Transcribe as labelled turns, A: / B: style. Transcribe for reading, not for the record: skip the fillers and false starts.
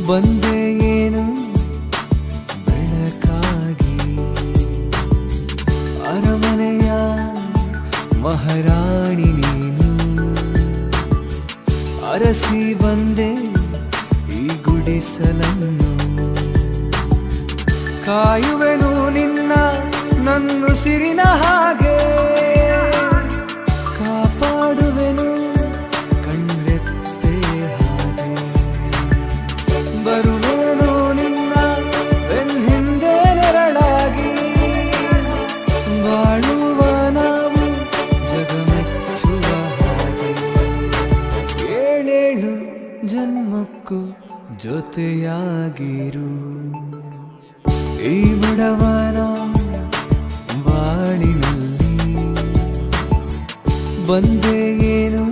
A: ಬಂದೆ ಏನು ಬೆಳಕಾಗಿ, ಅರಮನೆಯ ಮಹಾರಾಣಿ ನೀನು, ಅರಸಿ ಬಂದೆ ಈ ಗುಡಿಸಲನ್ನು. ಕಾಯುವೆನು ನಿನ್ನ ನನ್ನುಸಿರಿನ ಹಾಗೆ, ಕಾಪಾಡುವೆನು ಕಣ್ರೆಪ್ಪೆ ಹಾಗೆ. ಬರುವೆನು ನಿನ್ನ ಬೆನ್ನಿಂದೆ ನೆರಳಾಗಿ, ಬಾಳುವ ನಾವು ಜಗಮೆಚ್ಚುವ ಹಾಗೆ. ಏಳೇಳು ಜನ್ಮಕ್ಕೂ ಜೊತೆಯಾಗಿರು ಈ ಬಡವನ ಬಾಳಿನಲ್ಲಿ. ಬಂದೆ ಏನು